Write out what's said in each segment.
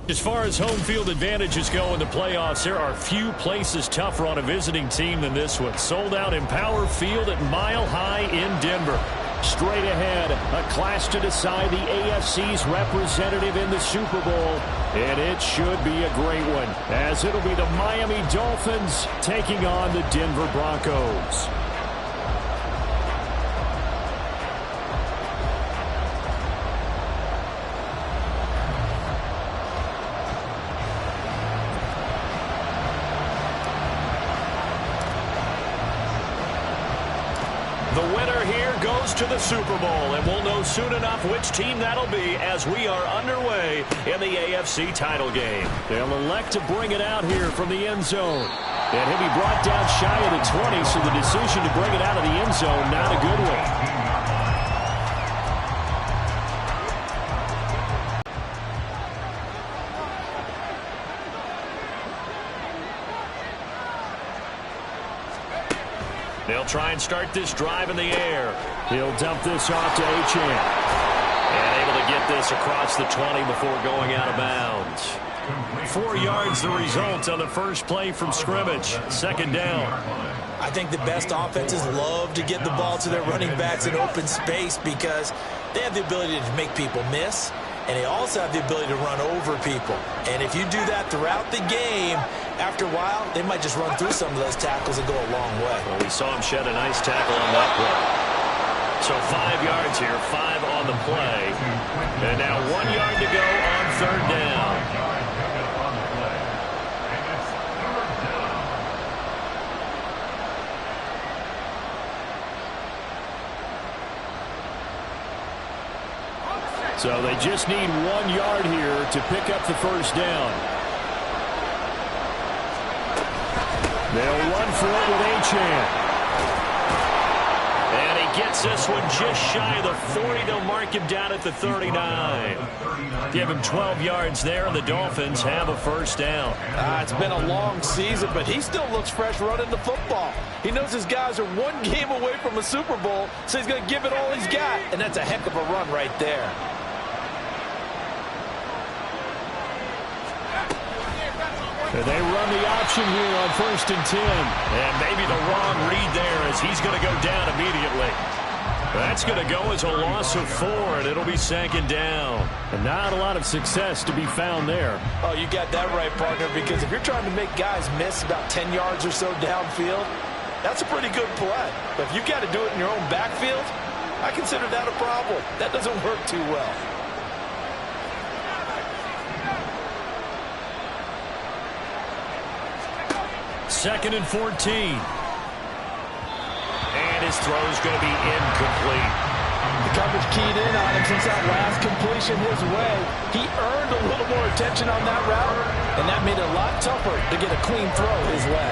As far as home field advantages go in the playoffs, there are few places tougher on a visiting team than this one. Sold out Empower Field at Mile High in Denver. Straight ahead, a clash to decide the AFC's representative in the Super Bowl. And it should be a great one, as it'll be the Miami Dolphins taking on the Denver Broncos. The winner here goes to the Super Bowl, and we'll know soon enough which team that'll be as we are underway in the AFC title game. They'll elect to bring it out here from the end zone. And he'll be brought down shy of the 20, so the decision to bring it out of the end zone, not a good one. They'll try and start this drive in the air. He'll dump this off to Achane. And able to get this across the 20 before going out of bounds. 4 yards the result on the first play from scrimmage. Second down. I think the best offenses love to get the ball to their running backs in open space because they have the ability to make people miss, and they also have the ability to run over people. And if you do that throughout the game, after a while, they might just run through some of those tackles and go a long way. Well, we saw him shed a nice tackle on that play. So 5 yards here, 5 on the play. And now 1 yard to go on third down. So they just need 1 yard here to pick up the first down. They'll run for it with Achane. And he gets this one just shy of the 40. They'll mark him down at the 39. Give him 12 yards there, and the Dolphins have a first down. It's been a long season, but he still looks fresh running the football. He knows his guys are 1 game away from a Super Bowl, so he's going to give it all he's got. And that's a heck of a run right there. They run the option here on 1st and 10. And maybe the wrong read there as he's going to go down immediately. That's going to go as a loss of 4, and it'll be 2nd down. And not a lot of success to be found there. Oh, you got that right, partner, because if you're trying to make guys miss about 10 yards or so downfield, that's a pretty good play. But if you've got to do it in your own backfield, I consider that a problem. That doesn't work too well. Second and 14. And his throw's going to be incomplete. The coverage keyed in on him since that last completion his way. He earned a little more attention on that route, and that made it a lot tougher to get a clean throw his way.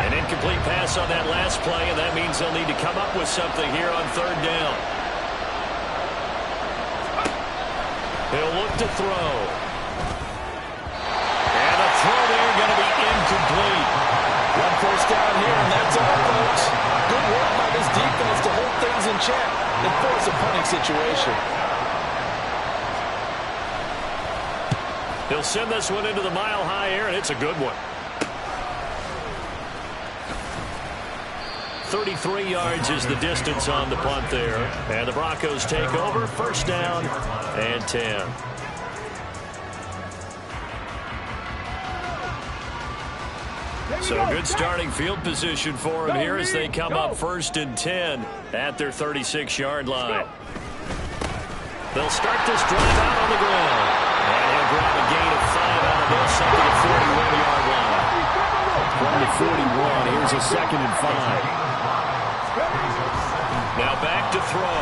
An incomplete pass on that last play, and that means they'll need to come up with something here on third down. He'll look to throw. Throw there going to be incomplete. 1 first down here, and that's all, folks. Good work by this defense to hold things in check and force a punting situation. He'll send this one into the mile-high air, and it's a good one. 33 yards is the distance on the punt there. And the Broncos take over. First down and 10. So good starting field position for him here as they come up 1st and 10 at their 36-yard line. They'll start this drive out on the ground. And he'll grab a gain of 5 out of this up to the 41-yard line. From the 41, here's a 2nd and 5. Now back to throw.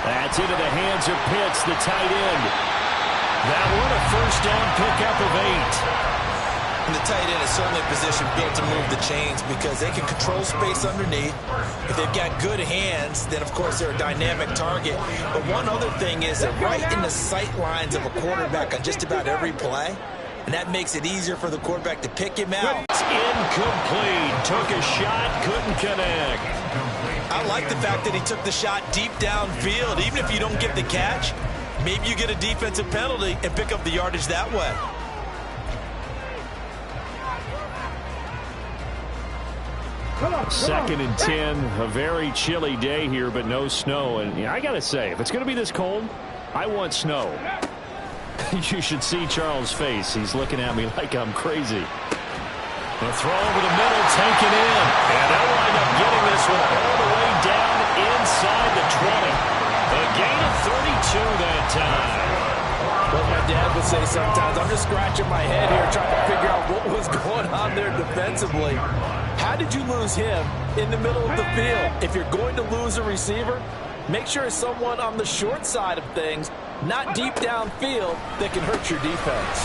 That's into the hands of Pitts, the tight end. That one a first down pickup of 8. And the tight end is certainly a position built to move the chains because they can control space underneath. If they've got good hands, then of course they're a dynamic target. But one other thing is they're right in the sight lines of a quarterback on just about every play. And that makes it easier for the quarterback to pick him out. It's incomplete. Took a shot, couldn't connect. I like the fact that he took the shot deep downfield. Even if you don't get the catch, Maybe you get a defensive penalty and pick up the yardage that way. Second and 10, a very chilly day here, but no snow. And yeah, I got to say, if it's going to be this cold, I want snow. You should see Charles' face. He's looking at me like I'm crazy. The throw over the middle, taken in. And they'll wind up getting this one all the way down inside the 20. A gain of 32 that time. What my dad would say sometimes, I'm just scratching my head here trying to figure out what was going on there defensively. How did you lose him in the middle of the field? If you're going to lose a receiver, make sure it's someone on the short side of things, not deep downfield, that can hurt your defense.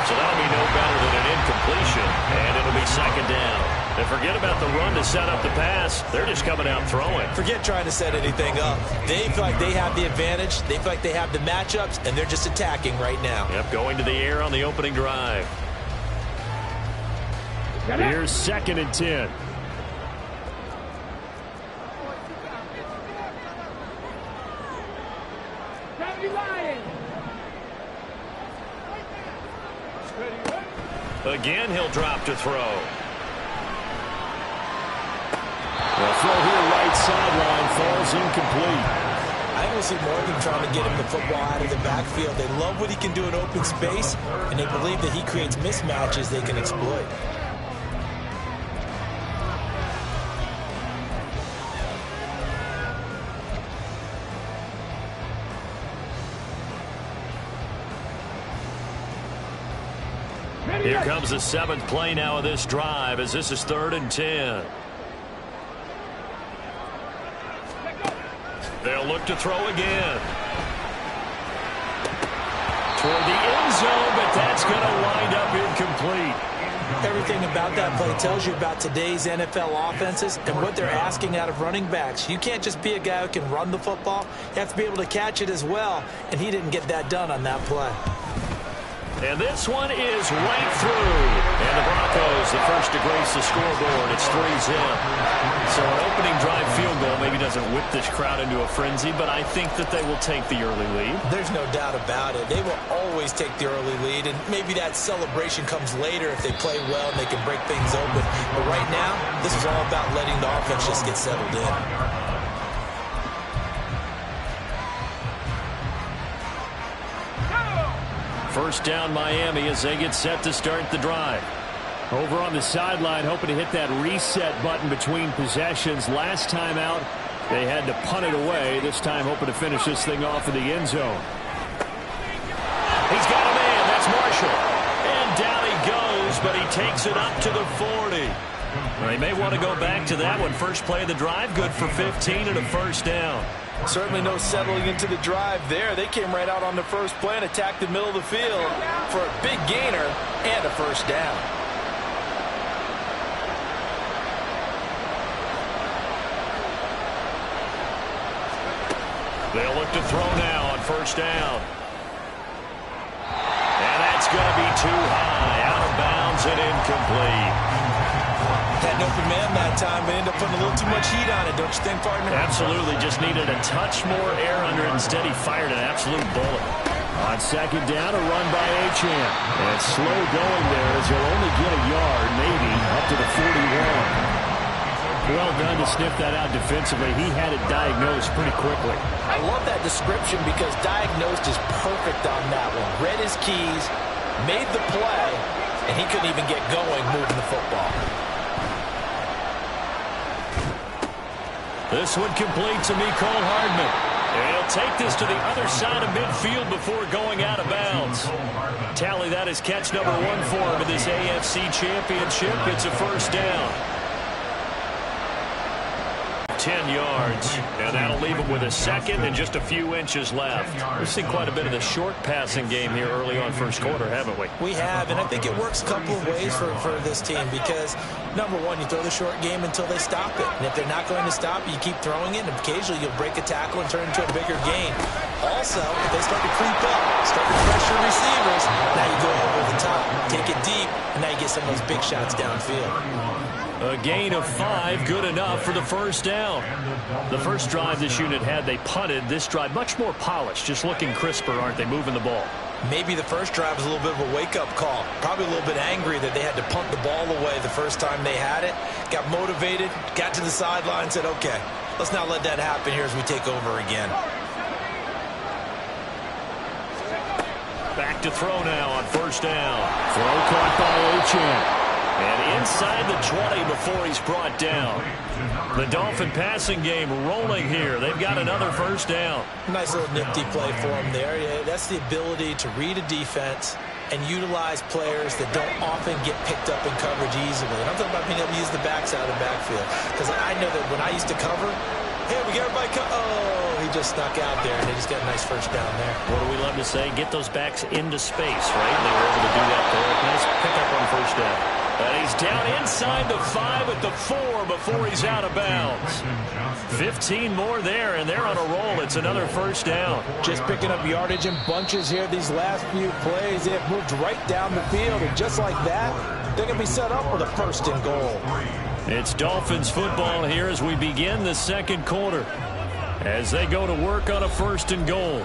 So that'll be no better than an incompletion, and it'll be second down. And forget about the run to set up the pass. They're just coming out throwing. Forget trying to set anything up. They feel like they have the advantage. They feel like they have the matchups, and they're just attacking right now. Yep, going to the air on the opening drive. Here's second and 10. Again, he'll drop to throw. The throw here, right sideline, falls incomplete. I will see Morgan trying to get him the football out of the backfield. They love what he can do in open space, and they believe that he creates mismatches they can exploit. Here comes the seventh play now of this drive, as this is third and 10. They'll look to throw again. Toward the end zone, but that's going to wind up incomplete. Everything about that play tells you about today's NFL offenses and what they're asking out of running backs. You can't just be a guy who can run the football. You have to be able to catch it as well, and he didn't get that done on that play. And this one is right through. And the Broncos, the first to grace the scoreboard. It's 3-zip. So an opening drive field goal maybe doesn't whip this crowd into a frenzy, but I think that they will take the early lead. There's no doubt about it. They will always take the early lead, and maybe that celebration comes later if they play well and they can break things open. But right now, this is all about letting the offense just get settled in. First down Miami as they get set to start the drive. Over on the sideline, hoping to hit that reset button between possessions. Last time out, they had to punt it away. This time hoping to finish this thing off in the end zone. He's got a man. That's Marshall. And down he goes, but he takes it up to the 40. Well, he may want to go back to that one. First play of the drive, good for 15 and a first down. Certainly no settling into the drive there. They came right out on the first play and attacked the middle of the field for a big gainer and a first down. They'll look to throw now on first down. And that's going to be too high. Out of bounds and incomplete. Had an open man that time, but ended up putting a little too much heat on it, don't you think, partner? Absolutely. Just needed a touch more air under it. Instead, he fired an absolute bullet. On second down, a run by Achane. And slow going there as he'll only get a yard, maybe, up to the 41. Well done to sniff that out defensively. He had it diagnosed pretty quickly. I love that description because diagnosed is perfect on that one. Read his keys, made the play, and he couldn't even get going moving the football. This one complete to Mecole Hardman. And he'll take this to the other side of midfield before going out of bounds. Tally that as catch number 1 for him in this AFC Championship. It's a first down. 10 yards, and that'll leave him with a second and just a few inches left. We've seen quite a bit of the short passing game here early on first quarter, haven't we? We have, and I think it works a couple of ways for this team because, number one, you throw the short game until they stop it. And if they're not going to stop it, you keep throwing it, and occasionally you'll break a tackle and turn it into a bigger gain. Also, if they start to creep up, start to pressure receivers, now you go over the top, take it deep, and now you get some of those big shots downfield. A gain of 5, good enough for the first down. The first drive this unit had, they punted. This drive, much more polished, just looking crisper, aren't they, moving the ball? Maybe the first drive was a little bit of a wake-up call. Probably a little bit angry that they had to punt the ball away the first time they had it. Got motivated, got to the sideline, said, okay, let's not let that happen here as we take over again. Back to throw now on first down. Throw caught by Achane. And inside the 20 before he's brought down. The Dolphin passing game rolling here. They've got another first down. Nice little nifty play for him there. Yeah, that's the ability to read a defense and utilize players that don't often get picked up in coverage easily. And I'm talking about being able to use the backside of the backfield. Because I know that when I used to cover, hey, we got everybody oh, he just snuck out there, and they just got a nice first down there. What do we love to say? Get those backs into space, right? They were able to do that there. Nice pickup on first down. And he's down inside the 5 at the 4 before he's out of bounds. 15 more there, and they're on a roll. It's another first down. Just picking up yardage in bunches here these last few plays. They have moved right down the field, and just like that, they're going to be set up for the first and goal. It's Dolphins football here as we begin the second quarter, as they go to work on a first and goal.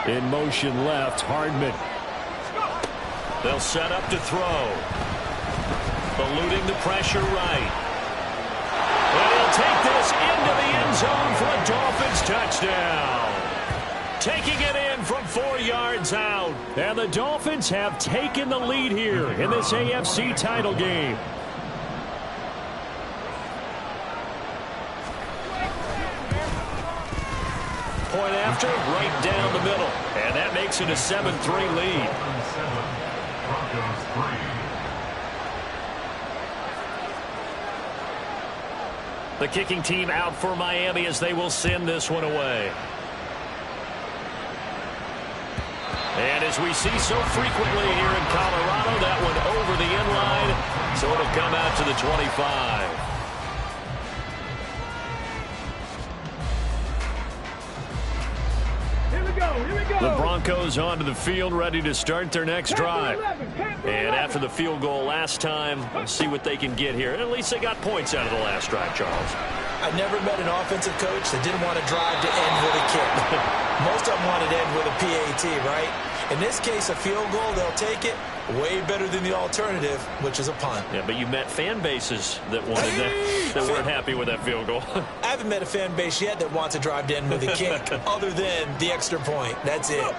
In motion left, Hardman. They'll set up to throw. Eluding the pressure right. And he'll take this into the end zone for a Dolphins touchdown. Taking it in from 4 yards out. And the Dolphins have taken the lead here in this AFC title game. Point after, right down the middle. And that makes it a 7-3 lead. The kicking team out for Miami as they will send this one away. And as we see so frequently here in Colorado, that one over the end line, so it'll come out to the 25. The Broncos onto the field, ready to start their next drive. And after the field goal last time, we'll see what they can get here. And at least they got points out of the last drive, Charles. I never met an offensive coach that didn't want to drive to end with a kick. Most of them wanted to end with a PAT, right? In this case, a field goal, they'll take it. Way better than the alternative, which is a punt. Yeah, but you met fan bases that wanted that weren't happy with that field goal. I haven't met a fan base yet that wants to drive to end with a kick other than the extra point. That's it.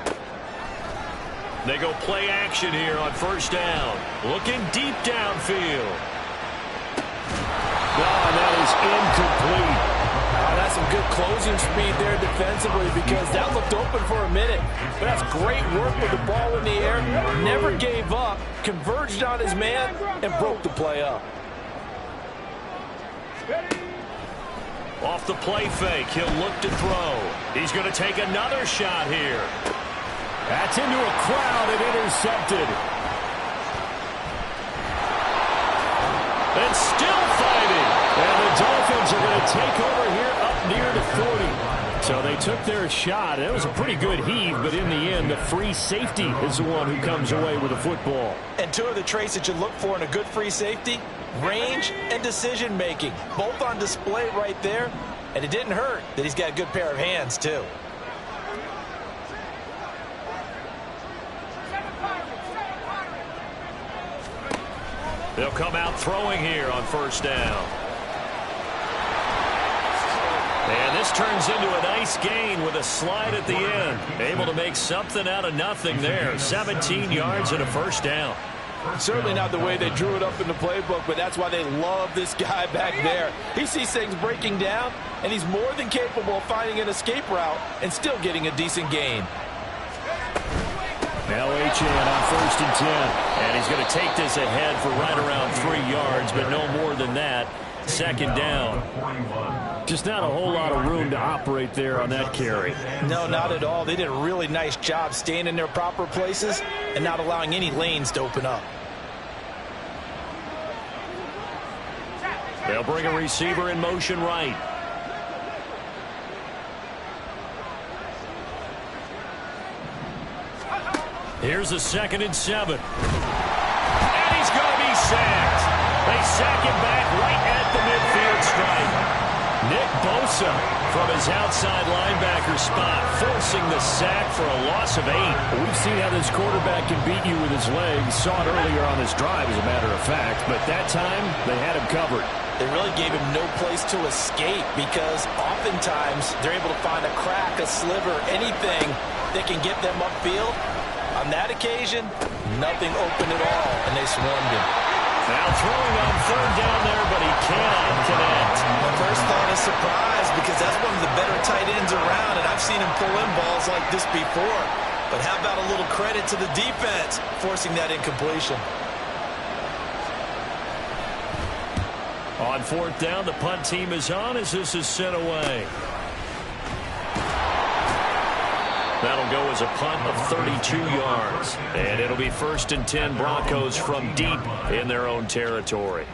They go play action here on first down. Looking deep downfield. Oh, that is incomplete. That's some good closing speed there defensively because that looked open for a minute. But that's great work with the ball in the air. Never gave up, converged on his man, and broke the play up. Off the play fake, he'll look to throw. He's going to take another shot here. That's into a crowd and intercepted. And still fighting. And the Dolphins are going to take over here up near the 40. So they took their shot. It was a pretty good heave, but in the end, the free safety is the one who comes away with the football. And two of the traits that you look for in a good free safety, range and decision-making. Both on display right there. And it didn't hurt that he's got a good pair of hands, too. They'll come out throwing here on first down. And this turns into a nice gain with a slide at the end. Able to make something out of nothing there. 17 yards and a first down. Certainly not the way they drew it up in the playbook, but that's why they love this guy back there. He sees things breaking down, and he's more than capable of finding an escape route and still getting a decent gain. Now Achane on 1st and 10. And he's going to take this ahead for right around 3 yards, but no more than that. 2nd down. Just not a whole lot of room to operate there on that carry. No, not at all. They did a really nice job staying in their proper places and not allowing any lanes to open up. They'll bring a receiver in motion right. Here's a 2nd and 7. And he's going to be sacked. They sack him back right at the midfield stripe. Nick Bosa from his outside linebacker spot, forcing the sack for a loss of 8. We've seen how this quarterback can beat you with his legs. Saw it earlier on this drive, as a matter of fact. But that time, they had him covered. They really gave him no place to escape because oftentimes they're able to find a crack, a sliver, anything that can get them upfield. On that occasion, nothing open at all, and they swarmed him. Now throwing on 3rd down there, but he cannot connect. My first thought is surprise because that's one of the better tight ends around, and I've seen him pull in balls like this before. But how about a little credit to the defense forcing that incompletion? On 4th down, the punt team is on as this is sent away. That'll go as a punt of 32 yards. And it'll be 1st and 10 Broncos from deep in their own territory.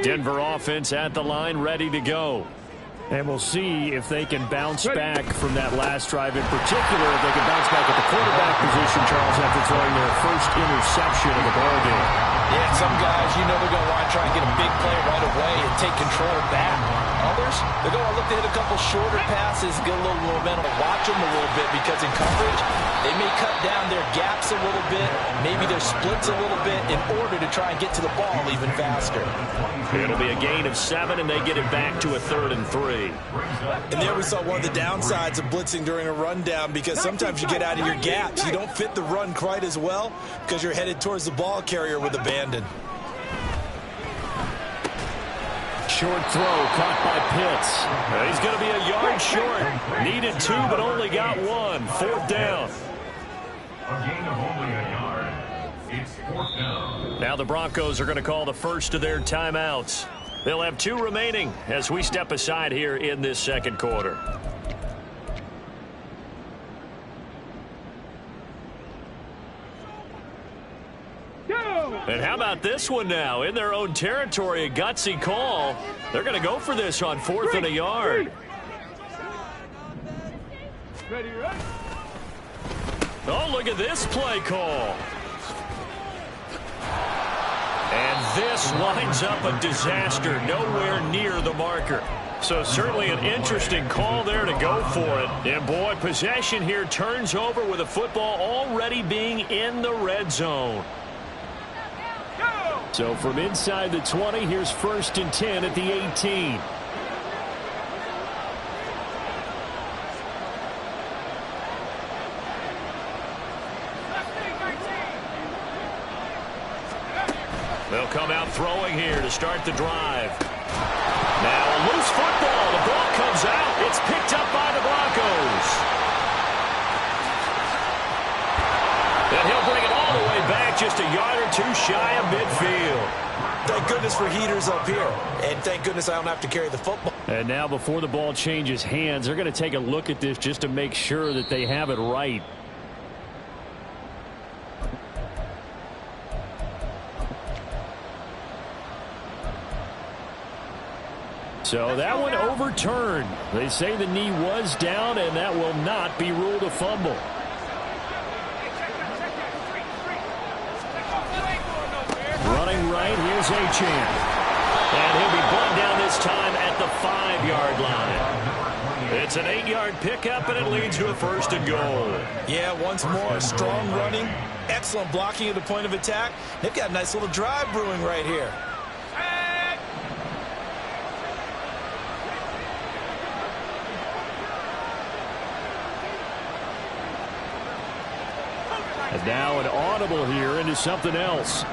Denver offense at the line, ready to go. And we'll see if they can bounce back from that last drive. In particular, if they can bounce back at the quarterback position, Charles, after throwing their first interception of the ballgame. Yeah, some guys, you know they're going to want to try and get a big play right away and take control back. Others, they're going to look to hit a couple shorter passes, get a little momentum, watch them a little bit because in coverage, they may cut down their gaps a little bit, maybe their splits a little bit in order to try and get to the ball even faster. It'll be a gain of 7, and they get it back to a 3rd and 3. And there we saw one of the downsides of blitzing during a rundown because sometimes you get out of your gaps. You don't fit the run quite as well because you're headed towards the ball carrier with abandon. Short throw caught by Pitts. He's going to be a yard short. Needed 2, but only got 1. 4th down. A gain of only a yard. It's 4th down. Now the Broncos are going to call the first of their timeouts. They'll have 2 remaining as we step aside here in this 2nd quarter. And how about this one now? In their own territory, a gutsy call. They're going to go for this on 4th and a yard. Oh, look at this play call. And this winds up a disaster, nowhere near the marker. So certainly an interesting call there to go for it. And boy, possession here turns over with a football already being in the red zone. So from inside the 20, here's 1st and 10 at the 18. They'll come out throwing here to start the drive. Now a loose football. The ball comes out. It's picked up by the Broncos. And he'll bring it all the way back, just a yard or 2 shy of midfield. Thank goodness for heaters up here. And thank goodness I don't have to carry the football. And now before the ball changes hands, they're going to take a look at this just to make sure that they have it right. So that one overturned. They say the knee was down, and that will not be ruled a fumble. Running right, here's Achane. And he'll be brought down this time at the 5-yard line. It's an 8-yard pickup, and it leads to a 1st and goal. Yeah, once more, strong running, excellent blocking at the point of attack. They've got a nice little drive brewing right here. And now an audible here into something else.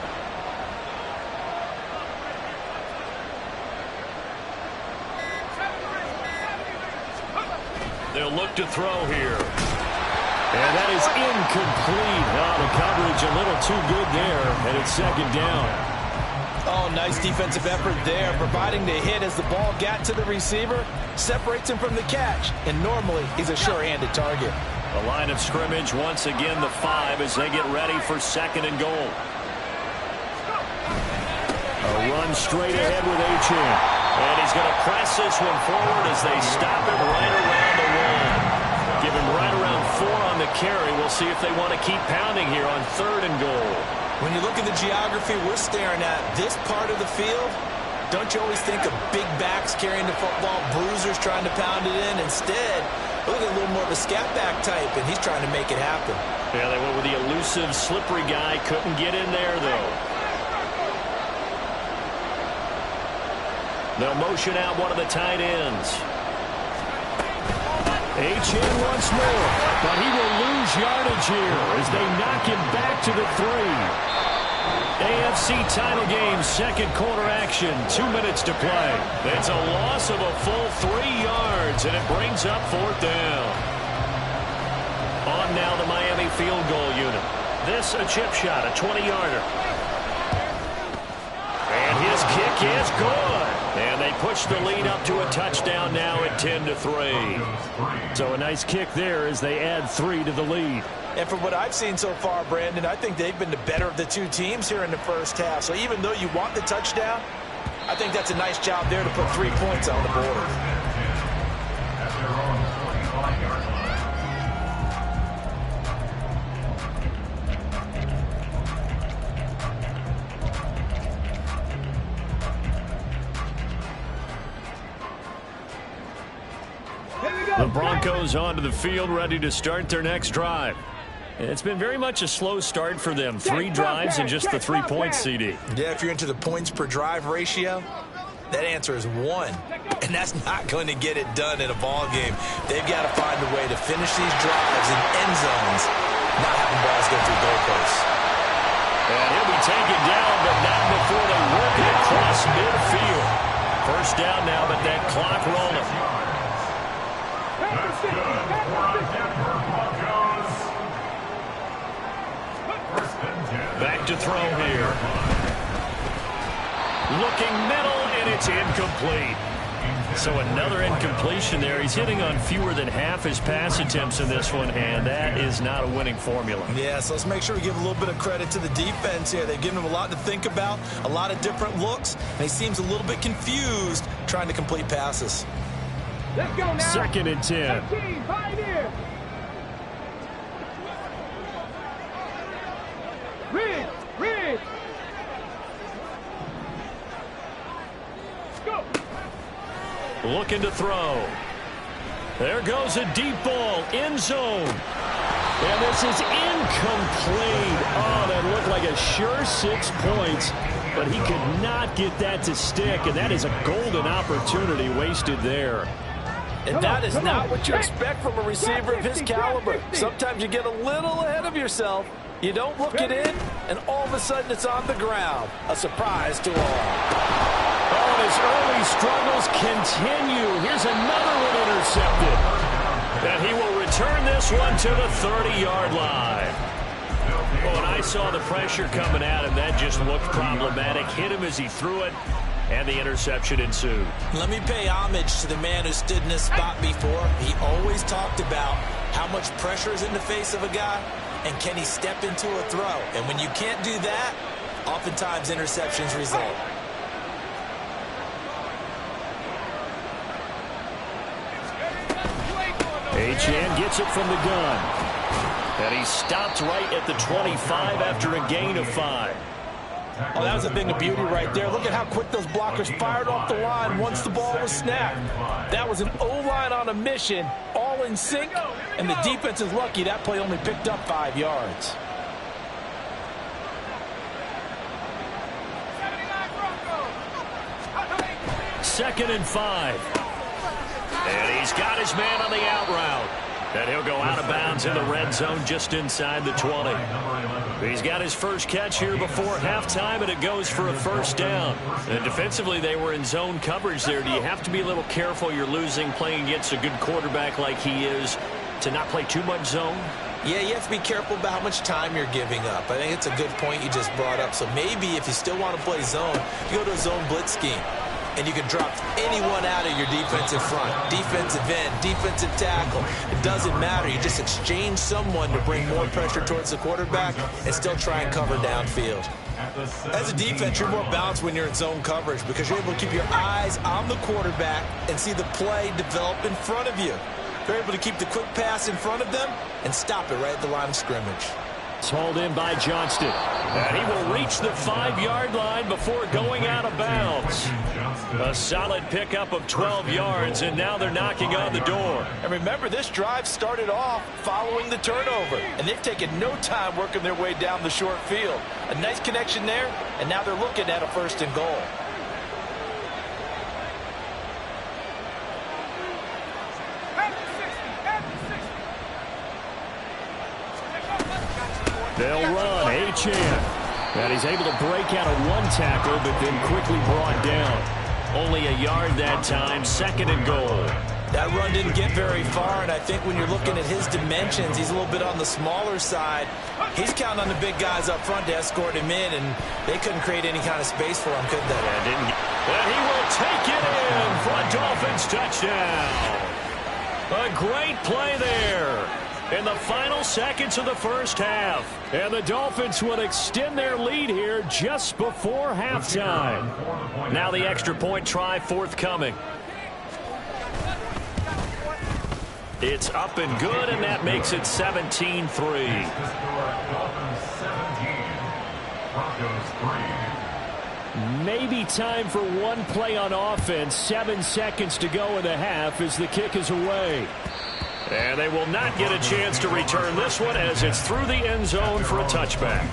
They'll look to throw here. And that is incomplete. Oh, the coverage a little too good there, and it's second down. Oh, nice defensive effort there, providing the hit as the ball got to the receiver, separates him from the catch, and normally he's a sure-handed target. The line of scrimmage, once again, the 5 as they get ready for second and goal. A run straight ahead with Achane. And he's going to press this one forward as they stop him right around the wall. Give him right around 4 on the carry. We'll see if they want to keep pounding here on third and goal. When you look at the geography we're staring at, this part of the field, don't you always think of big backs carrying the football, bruisers trying to pound it in? Instead, look at a little more of a scat back type, and he's trying to make it happen. Yeah, they went with the elusive, slippery guy. Couldn't get in there, though. They'll motion out one of the tight ends. Achane once more, but he will lose yardage here as they knock him back to the 3. AFC title game, second quarter action, 2 minutes to play. It's a loss of a full 3 yards, and it brings up fourth down. On now the Miami field goal unit. This a chip shot, a 20-yarder. And his kick is good. And they push the lead up to a touchdown now at 10-3. So a nice kick there as they add 3 to the lead. And from what I've seen so far, Brandon, I think they've been the better of the 2 teams here in the first half. So even though you want the touchdown, I think that's a nice job there to put 3 points on the board. The Broncos onto the field, ready to start their next drive. It's been very much a slow start for them. 3 drives and just the 3 points, CD. Yeah, if you're into the points per drive ratio, that answer is 1. And that's not going to get it done in a ball game. They've got to find a way to finish these drives in end zones, not having balls go through goalposts. And he'll be taken down, but not before they work it across midfield. First down now, but that clock rolling. That's good for our Denver Broncos. First and 10. Back to throw here. Looking middle, and it's incomplete. So another incompletion there. He's hitting on fewer than half his pass attempts in this one, and that is not a winning formula. Yeah, so let's make sure we give a little bit of credit to the defense here. They've given him a lot to think about, a lot of different looks, and he seems a little bit confused trying to complete passes. Let's go now. Second and 10. Pioneer. Ridge. Go. Looking to throw. There goes a deep ball, end zone. And this is incomplete. Oh, that looked like a sure 6 points, but he could not get that to stick, and that is a golden opportunity wasted there. And that is not what you expect from a receiver of his caliber. Sometimes you get a little ahead of yourself. You don't look it in, and all of a sudden it's on the ground. A surprise to all. Oh, his early struggles continue. Here's another one intercepted. And he will return this one to the 30-yard line. Oh, and I saw the pressure coming at him. That just looked problematic. Hit him as he threw it, and the interception ensued. Let me pay homage to the man who stood in this spot before. He always talked about how much pressure is in the face of a guy, and can he step into a throw. And when you can't do that, oftentimes interceptions result. Achane gets it from the gun. And he stopped right at the 25 after a gain of 5. Oh, that was a thing of beauty right there. Look at how quick those blockers fired off the line once the ball was snapped. That was an O-line on a mission, all in sync, and the defense is lucky that play only picked up 5 yards. Second and 5. And he's got his man on the out route. And he'll go out of bounds in the red zone just inside the 20. He's got his first catch here before halftime, and it goes for a first down. And defensively, they were in zone coverage there. Do you have to be a little careful? You're losing playing against a good quarterback like he is to not play too much zone? Yeah, you have to be careful about how much time you're giving up. I think it's a good point you just brought up. So maybe if you still want to play zone, you go to a zone blitz scheme. And you can drop anyone out of your defensive front, defensive end, defensive tackle. It doesn't matter. You just exchange someone to bring more pressure towards the quarterback and still try and cover downfield. As a defense, you're more balanced when you're in zone coverage because you're able to keep your eyes on the quarterback and see the play develop in front of you. You're able to keep the quick pass in front of them and stop it right at the line of scrimmage. It's hauled in by Johnston. And he will reach the 5-yard line before going out of bounds. A solid pickup of 12 yards, and now they're knocking on the door. And remember, this drive started off following the turnover, and they've taken no time working their way down the short field. A nice connection there, and now they're looking at a 1st and goal. They'll run. Achane. And he's able to break out of one tackle, but then quickly brought down. Only a yard that time. 2nd and goal. That run didn't get very far, and I think when you're looking at his dimensions, he's a little bit on the smaller side. He's counting on the big guys up front to escort him in, and they couldn't create any kind of space for him, could they? And he will take it in for a Dolphins touchdown. A great play there in the final seconds of the first half. And the Dolphins will extend their lead here just before halftime. Now the extra point try forthcoming. It's up and good, and that makes it 17-3. Maybe time for one play on offense. 7 seconds to go in the half as the kick is away. And they will not get a chance to return this one as it's through the end zone for a touchback.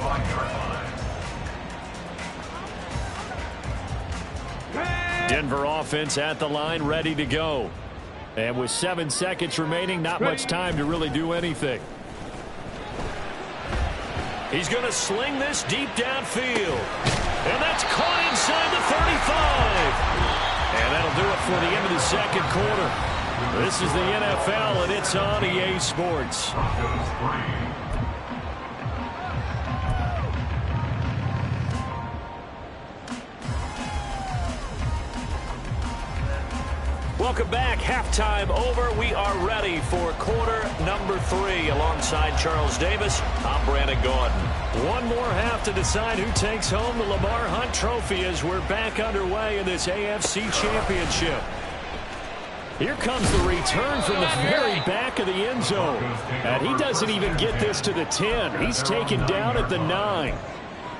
Denver offense at the line, ready to go. And with 7 seconds remaining, not much time to really do anything. He's going to sling this deep downfield. And that's caught inside the 35. And that'll do it for the end of the second quarter. This is the NFL, and it's on EA Sports. Welcome back. Halftime over. We are ready for quarter number 3. Alongside Charles Davis, I'm Brandon Gordon. One more half to decide who takes home the Lamar Hunt Trophy as we're back underway in this AFC Championship. Here comes the return from the very back of the end zone. And he doesn't even get this to the 10. He's taken down at the 9.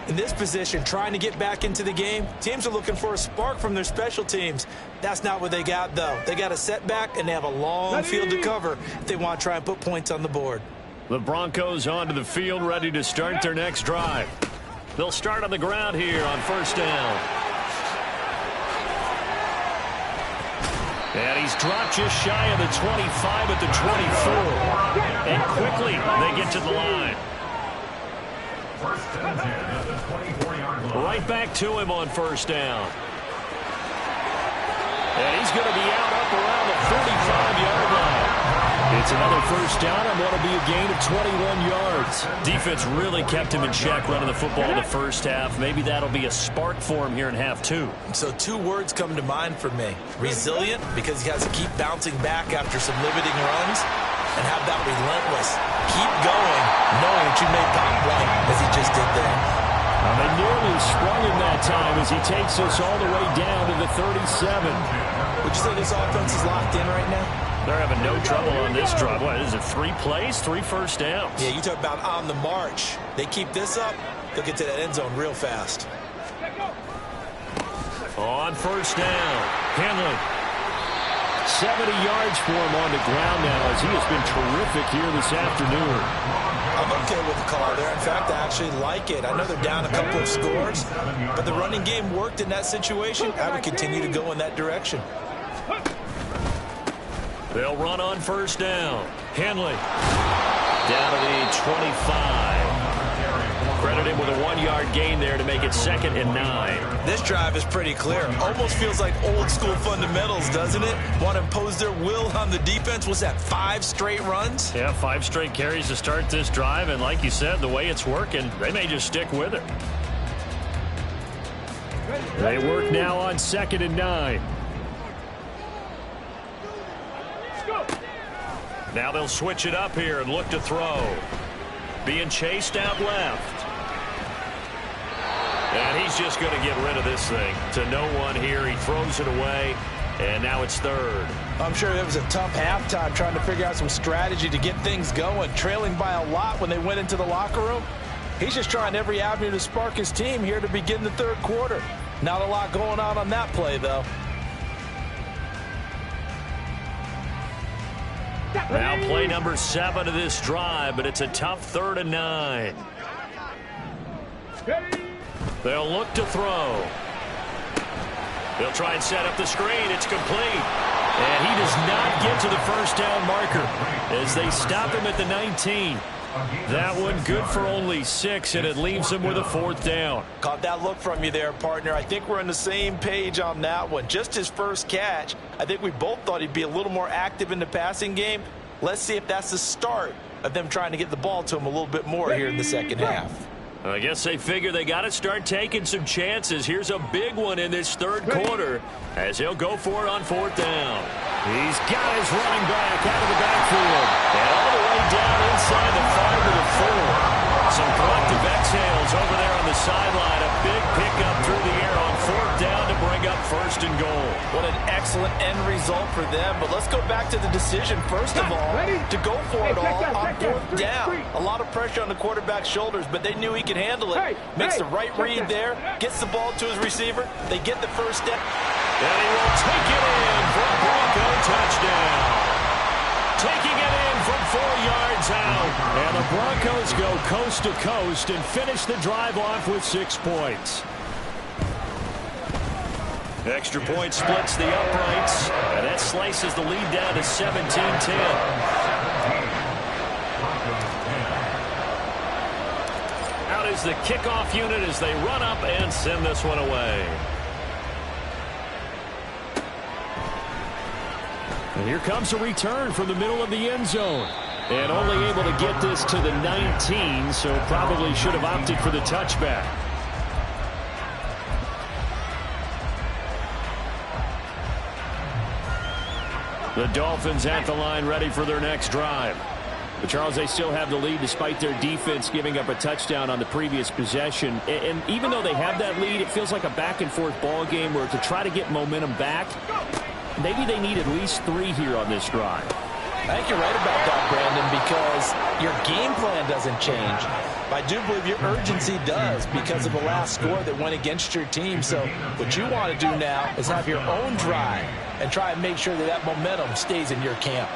In this position, trying to get back into the game, teams are looking for a spark from their special teams. That's not what they got, though. They got a setback, and they have a long field to cover if they want to try and put points on the board. The Broncos onto the field, ready to start their next drive. They'll start on the ground here on 1st down. And he's dropped just shy of the 25 at the 24. And quickly, they get to the line. Right back to him on 1st down. And he's going to be out up around the 45-yard line. It's another 1st down and what will be a gain of 21 yards. Defense really kept him in check running the football in the first half. Maybe that'll be a spark for him here in half 2. So 2 words come to mind for me. Resilient, because he has to keep bouncing back after some limiting runs. And how about relentless? Keep going, knowing that you may pop one, as he just did there. They nearly sprung him that time as he takes us all the way down to the 37. Would you say this offense is locked in right now? They're having no trouble on this drive. What is it, 3 plays, 3 first downs? Yeah, you talk about on the march. They keep this up, they'll get to that end zone real fast. On 1st down, Henley. 70 yards for him on the ground now as he has been terrific here this afternoon. I'm okay with the call there. In fact, I actually like it. I know they're down a couple of scores, but the running game worked in that situation. I would continue to go in that direction. They'll run on first down. Henley down to the 25. Credit him with a 1-yard gain there to make it 2nd and 9. This drive is pretty clear. Almost feels like old school fundamentals, doesn't it? Want to impose their will on the defense. Was that 5 straight runs? Yeah, 5 straight carries to start this drive. And like you said, the way it's working, they may just stick with it. They work now on 2nd and 9. Now they'll switch it up here and look to throw. Being chased out left. And he's just going to get rid of this thing to no one here. He throws it away, and now it's 3rd. I'm sure it was a tough halftime trying to figure out some strategy to get things going. Trailing by a lot when they went into the locker room. He's just trying every avenue to spark his team here to begin the 3rd quarter. Not a lot going on that play, though. Now play number 7 of this drive, but it's a tough 3rd and 9. They'll look to throw. They'll try and set up the screen. It's complete. And he does not get to the first down marker as they stop him at the 19. That one good for only 6, and it leaves him with a 4th down. Caught that look from you there, partner. I think we're on the same page on that one. Just his first catch. I think we both thought he'd be a little more active in the passing game. Let's see if that's the start of them trying to get the ball to him a little bit more here in the second half. I guess they figure they got to start taking some chances. Here's a big one in this 3rd quarter as he'll go for it on 4th down. He's got his running back out of the backfield. And all the way down inside the 5 to the 4. Some collective exhales over there on the sideline. A big pickup through the air on 4th down to bring up 1st and goal. What an excellent end result for them. But let's go back to the decision, first of all, to go for it all on 4th down. A lot of pressure on the quarterback's shoulders, but they knew he could handle it. Makes the right read there, gets the ball to his receiver. They get the first step. And he will take it in for a Bronco touchdown. Taking it in from 4 yards out. And the Broncos go coast to coast and finish the drive off with 6 points. Extra point splits the uprights, and that slices the lead down to 17-10. Out is the kickoff unit as they run up and send this one away. And here comes a return from the middle of the end zone. And only able to get this to the 19, so probably should have opted for the touchback. The Dolphins at the line ready for their next drive. But Charles, they still have the lead despite their defense giving up a touchdown on the previous possession. And even though they have that lead, it feels like a back-and-forth ball game where to try to get momentum back, maybe they need at least 3 here on this drive. I think you're right about that, Brandon, because your game plan doesn't change. I do believe your urgency does because of the last score that went against your team. So what you want to do now is have your own drive and try and make sure that that momentum stays in your camp.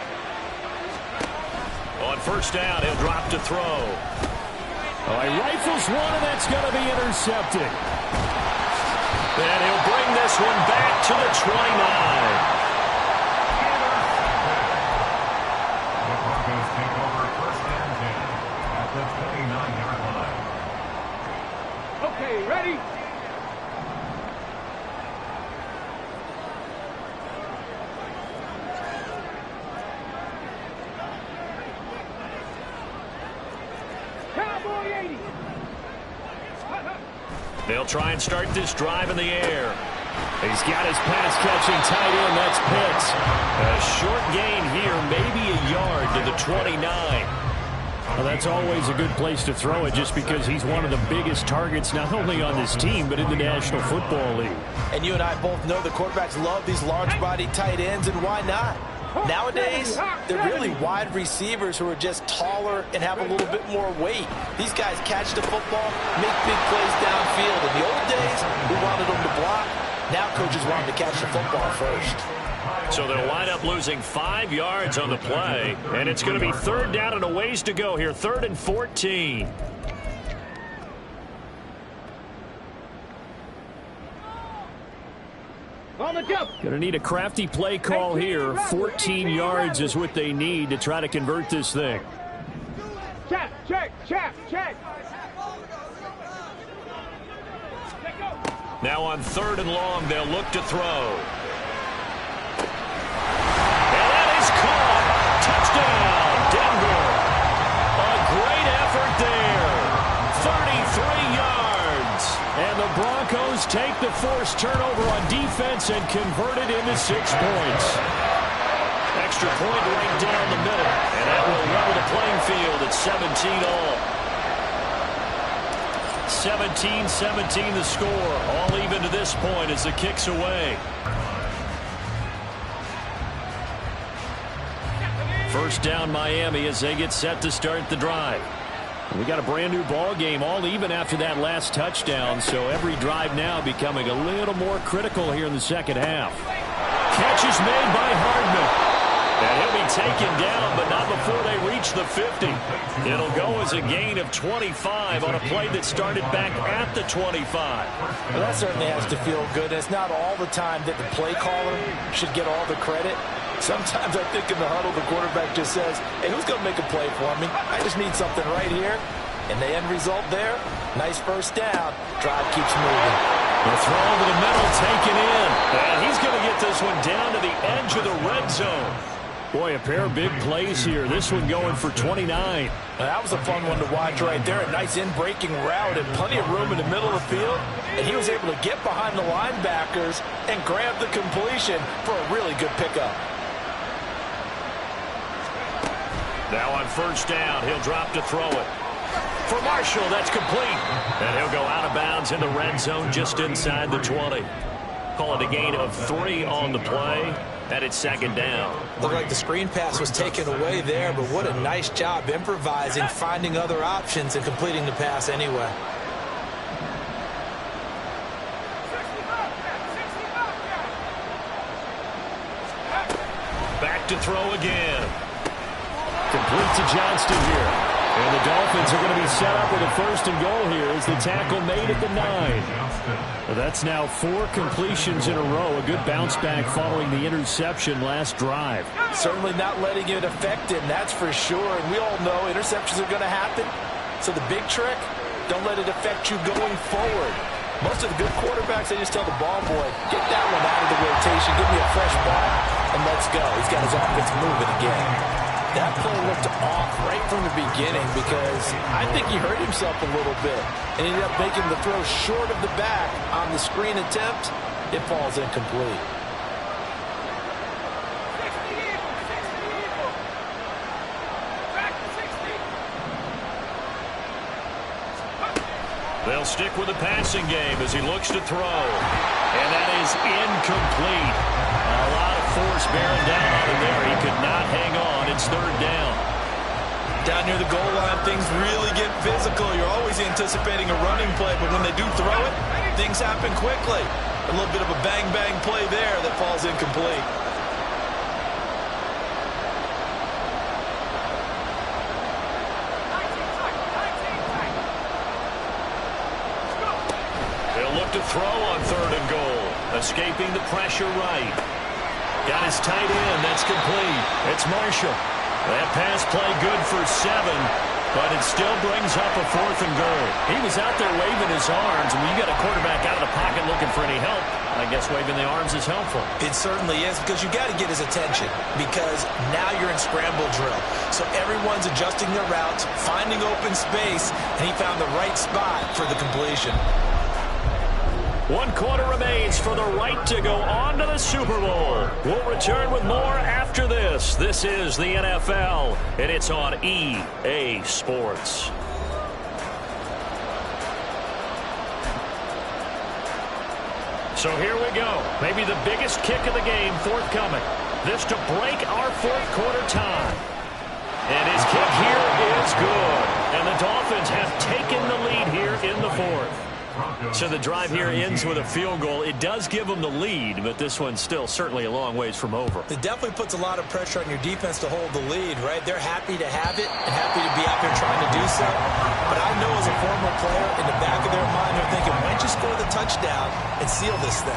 On first down, he'll drop to throw. Oh, he rifles one, and that's going to be intercepted. And he'll bring this one back to the 29. Okay, ready? Cowboy 80. They'll try and start this drive in the air. He's got his pass-catching tight end. That's Pitts. A short gain here, maybe a yard to the 29. Well, that's always a good place to throw it just because he's one of the biggest targets not only on this team but in the National Football League. And you and I both know the quarterbacks love these large-body tight ends, and why not? Nowadays, they're really wide receivers who are just taller and have a little bit more weight. These guys catch the football, make big plays downfield. In the old days, we wanted them to block. Now coaches want them to catch the football first. So they'll wind up losing 5 yards on the play, and it's going to be 3rd down and a ways to go here, 3rd and 14. On the jump. Gonna need a crafty play call here. 14 yards is what they need to try to convert this thing. Check, check, check, check. Now on 3rd and long, they'll look to throw. And that is caught. Touchdown, Denver. A great effort there. 33 yards. And the Broncos take the forced turnover on defense and convert it into 6 points. Extra point right down the middle. And that will level the playing field at 17 all. 17-17 the score. All even to this point as the kick's away. First down Miami as they get set to start the drive. We got a brand new ball game, all even after that last touchdown, so every drive now becoming a little more critical here in the second half. Catch is made by Hardman. And he'll be taken down, but not before they reach the 50. It'll go as a gain of 25 on a play that started back at the 25. Well, that certainly has to feel good. It's not all the time that the play caller should get all the credit. Sometimes I think in the huddle, the quarterback just says, hey, who's going to make a play for me? I just need something right here. And the end result there, nice first down. Drive keeps moving. The throw over the middle taken in. And he's going to get this one down to the edge of the red zone. Boy, a pair of big plays here. This one going for 29. That was a fun one to watch right there. A nice in-breaking route and plenty of room in the middle of the field. And he was able to get behind the linebackers and grab the completion for a really good pickup. Now on first down, he'll drop to throw it. For Marshall, that's complete. And he'll go out of bounds in the red zone just inside the 20. Call it a gain of 3 on the play. And it's second down. Looked like the screen pass was taken away there, but what a nice job improvising, finding other options, and completing the pass anyway. Back to throw again. Complete to Johnston here. And the Dolphins are going to be set up with a 1st and goal here as the tackle made at the 9. That's now 4 completions in a row. A good bounce back following the interception last drive. Certainly not letting it affect him, that's for sure. And we all know interceptions are going to happen. So the big trick, don't let it affect you going forward. Most of the good quarterbacks, they just tell the ball boy, get that one out of the rotation, give me a fresh ball, and let's go. He's got his offense moving again. That play looked off right from the beginning because I think he hurt himself a little bit and ended up making the throw short of the back on the screen attempt. It falls incomplete. They'll stick with the passing game as he looks to throw. And that is incomplete. A lot of force bearing down on him there. He could not hang on. It's 3rd down. Down near the goal line, things really get physical. You're always anticipating a running play, but when they do throw it, things happen quickly. A little bit of a bang-bang play there that falls incomplete. To throw on 3rd and goal. Escaping the pressure right. Got his tight end. That's complete. It's Marshall. That pass play good for 7, but it still brings up a 4th and goal. He was out there waving his arms. When you got a quarterback out of the pocket looking for any help, I guess waving the arms is helpful. It certainly is, because you got to get his attention, because now you're in scramble drill. So everyone's adjusting their routes, finding open space, and he found the right spot for the completion. 1 quarter remains for the right to go on to the Super Bowl. We'll return with more after this. This is the NFL, and it's on EA Sports. So here we go. Maybe the biggest kick of the game forthcoming. This to break our 4th quarter tie. And his kick here is good. And the Dolphins have taken the lead here in the 4th. So the drive here ends with a field goal. It does give them the lead, but this one's still certainly a long ways from over. It definitely puts a lot of pressure on your defense to hold the lead, right? They're happy to have it and happy to be out there trying to do so. But I know as a former player, in the back of their mind, they're thinking, why don't you score the touchdown and seal this thing?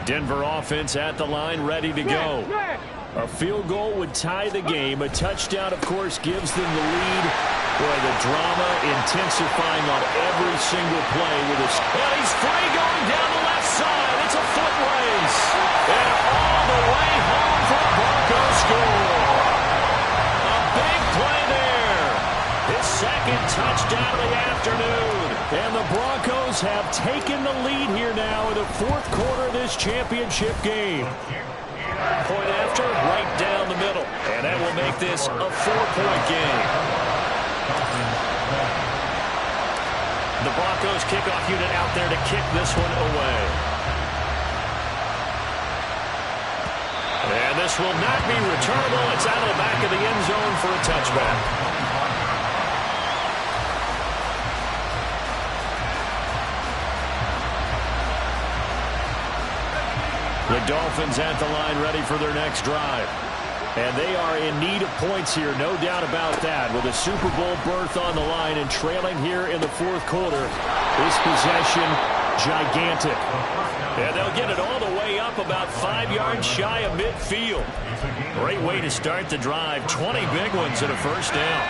Denver offense at the line, ready to go. A field goal would tie the game. A touchdown, of course, gives them the lead. Boy, the drama intensifying on every single play with this. And he's free going down the left side. It's a foot race. And all the way home for the Broncos score. A big play there. His second touchdown of the afternoon. And the Broncos have taken the lead here now in the fourth quarter of this championship game. Point after, right down the middle. And that will make this a 4-point game. The Broncos kickoff unit out there to kick this one away. And this will not be returnable. It's out of the back of the end zone for a touchback. The Dolphins at the line ready for their next drive. And they are in need of points here, no doubt about that. With a Super Bowl berth on the line and trailing here in the fourth quarter. This possession, gigantic. And they'll get it all the way up about 5 yards shy of midfield. Great way to start the drive. 20 big ones and a first down.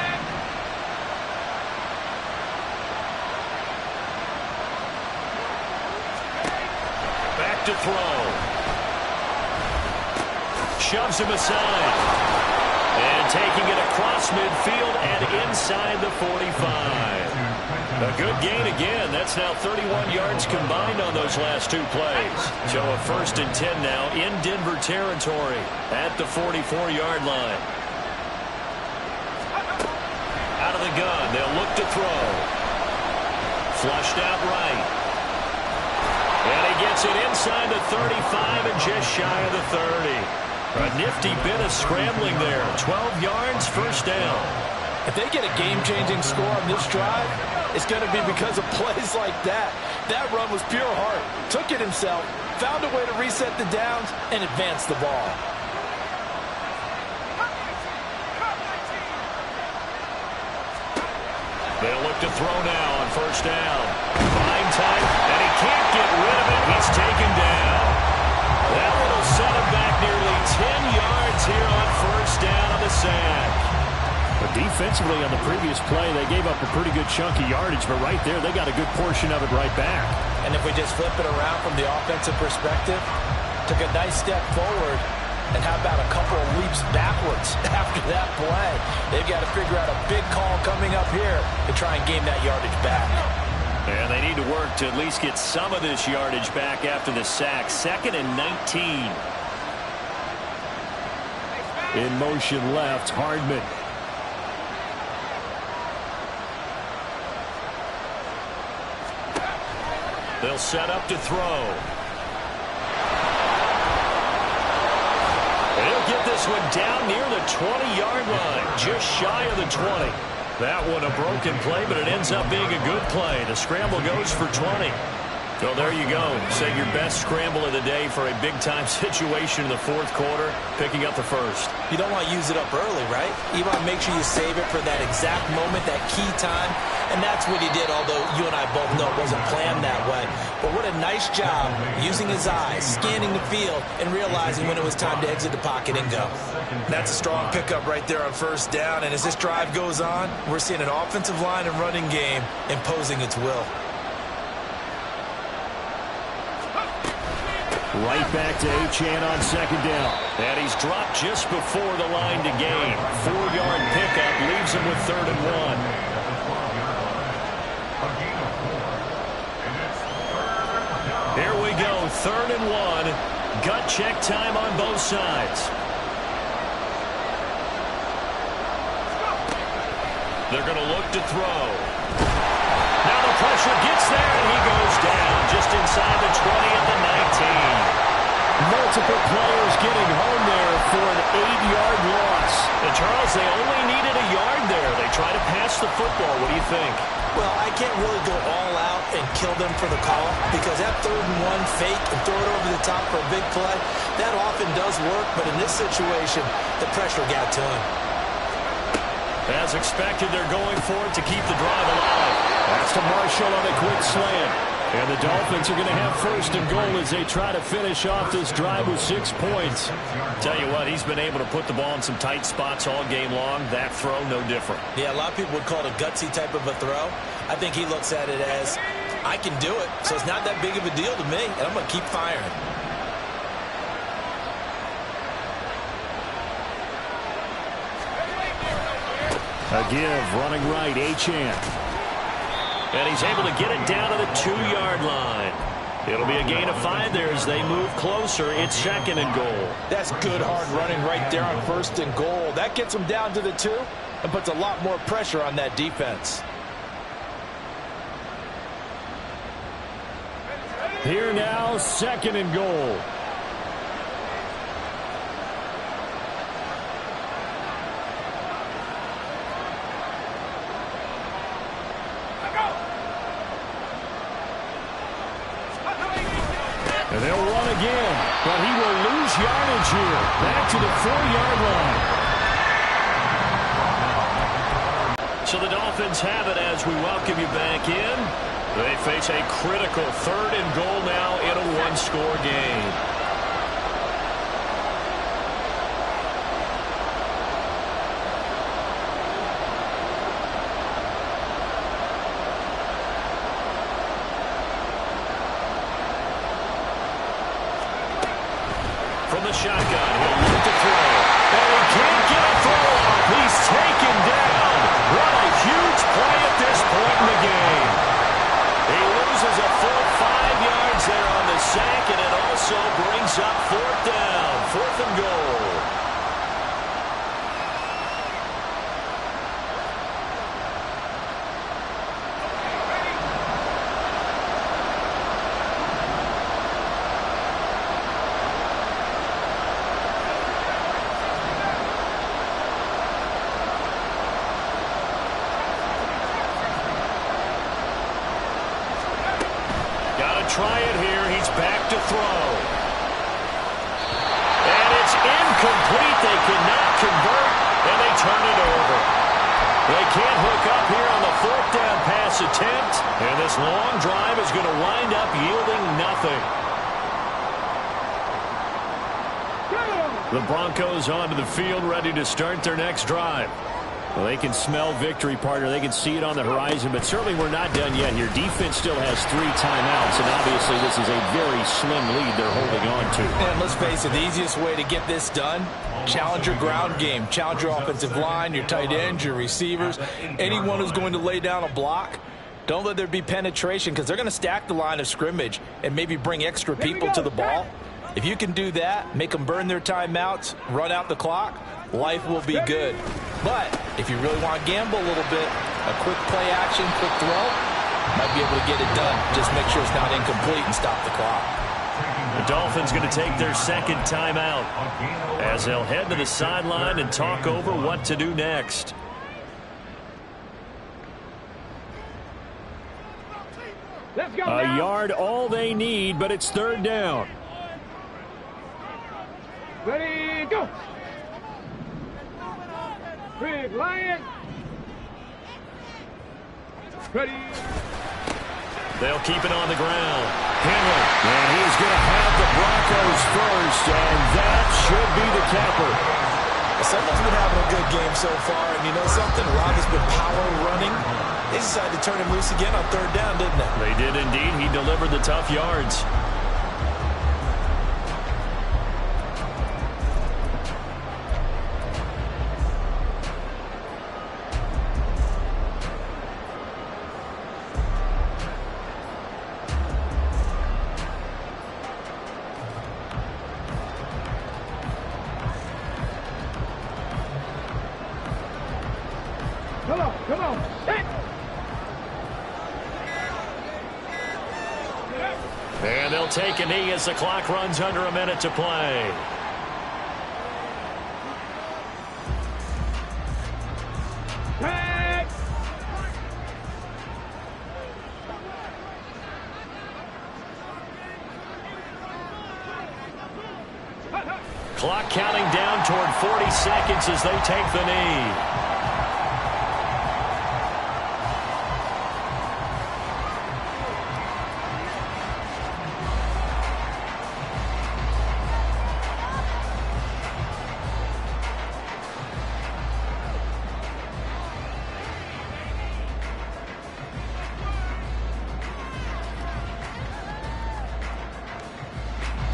Back to throw. Shoves him aside. And taking it across midfield and inside the 45. A good gain again. That's now 31 yards combined on those last two plays. So a 1st and 10 now in Denver territory at the 44-yard line. Out of the gun. They'll look to throw. Flushed out right. And he gets it inside the 35 and just shy of the 30. A nifty bit of scrambling there. 12 yards, first down. If they get a game-changing score on this drive, it's going to be because of plays like that. That run was pure heart. Took it himself, found a way to reset the downs, and advance the ball. They'll look to throw now on first down. Fine time, and he can't get rid of it. He's taken down. That one will set him back nearly 10 yards here on first down on the sack. But defensively on the previous play, they gave up a pretty good chunk of yardage, but right there, they got a good portion of it right back. And if we just flip it around from the offensive perspective, took a nice step forward, and how about a couple of leaps backwards after that play? They've got to figure out a big call coming up here to try and gain that yardage back. And they need to work to at least get some of this yardage back after the sack. 2nd and 19. In motion left, Hardman. They'll set up to throw. They'll get this one down near the 20-yard line, just shy of the 20. That one a broken play, but it ends up being a good play. The scramble goes for 20. So there you go. Say your best scramble of the day for a big-time situation in the fourth quarter, picking up the first. You don't want to use it up early, right? You want to make sure you save it for that exact moment, that key time. And that's what he did, although you and I both know it wasn't planned that way. But what a nice job using his eyes, scanning the field, and realizing when it was time to exit the pocket and go. That's a strong pickup right there on first down. And as this drive goes on, we're seeing an offensive line and running game imposing its will. Right back to Achane on second down. And he's dropped just before the line to gain. 4-yard pickup leaves him with 3rd and 1. Here we go, 3rd and 1. Gut check time on both sides. They're going to look to throw. Now the pressure gets there, and he goes down just inside the 20 at the 19. Multiple players getting home there for an 8-yard loss. And Charles, they only needed a yard there. They try to pass the football. What do you think? Well, I can't really go all out and kill them for the call because that 3rd and 1 fake and throw it over the top for a big play, that often does work. But in this situation, the pressure got to him. As expected, they're going for it to keep the drive alive. That's to Marshall on a quick slant. And the Dolphins are going to have first and goal as they try to finish off this drive with 6 points. Tell you what, he's been able to put the ball in some tight spots all game long. That throw, no different. Yeah, a lot of people would call it a gutsy type of a throw. I think he looks at it as, I can do it, so it's not that big of a deal to me, and I'm going to keep firing. A give, running right, Achane. And he's able to get it down to the 2-yard line. It'll be a gain of 5 there as they move closer. It's second and goal. That's good hard running right there on first and goal. That gets them down to the 2 and puts a lot more pressure on that defense. Here now, second and goal. And they'll run again, but he will lose yardage here. Back to the 4-yard line. So the Dolphins have it as we welcome you back in. They face a critical third and goal now in a one-score game. From the shotgun, he'll look to throw. And he can't get a throw off. He's taken down. What a huge play at this point in the game. He loses a full 5 yards there on the sack, and it also brings up 4th down. 4th and goal. Try it here. He's back to throw. And it's incomplete. They cannot convert, and they turn it over. They can't hook up here on the 4th down pass attempt, and this long drive is going to wind up yielding nothing. The Broncos onto the field, ready to start their next drive. Well, they can smell victory, partner. They can see it on the horizon, but certainly we're not done yet here. Defense still has 3 timeouts, and obviously this is a very slim lead they're holding on to. And let's face it, the easiest way to get this done, challenge your ground game. Challenge your offensive line, your tight ends, your receivers, anyone who's going to lay down a block. Don't let there be penetration because they're going to stack the line of scrimmage and maybe bring extra people to the ball. If you can do that, make them burn their timeouts, run out the clock, life will be good. But if you really want to gamble a little bit, a quick play action, quick throw, might be able to get it done. Just make sure it's not incomplete and stop the clock. The Dolphins going to take their second timeout as they'll head to the sideline and talk over what to do next. Let's go. A yard all they need, but it's 3rd down. Ready, go. Big Lion. Ready. They'll keep it on the ground. Henry, and he's going to have the Broncos first, and that should be the capper. Someone's been having a good game so far, and you know something? A lot has been power running. They decided to turn him loose again on 3rd down, didn't they? They did indeed. He delivered the tough yards. Come on. Hit. And they'll take a knee as the clock runs under a minute to play. Tag. Clock counting down toward 40 seconds as they take the knee.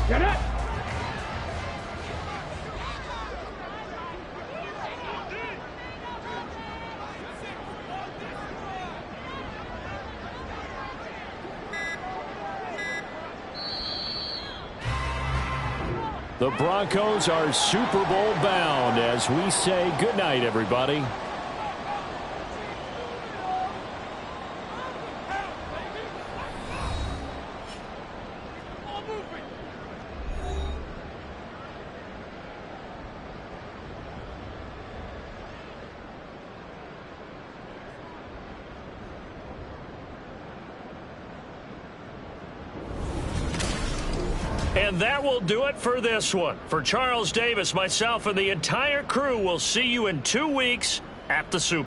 Get it. The Broncos are Super Bowl bound as we say goodnight, everybody. And that will do it for this one. For Charles Davis, myself, and the entire crew, we'll see you in 2 weeks at the Super Bowl.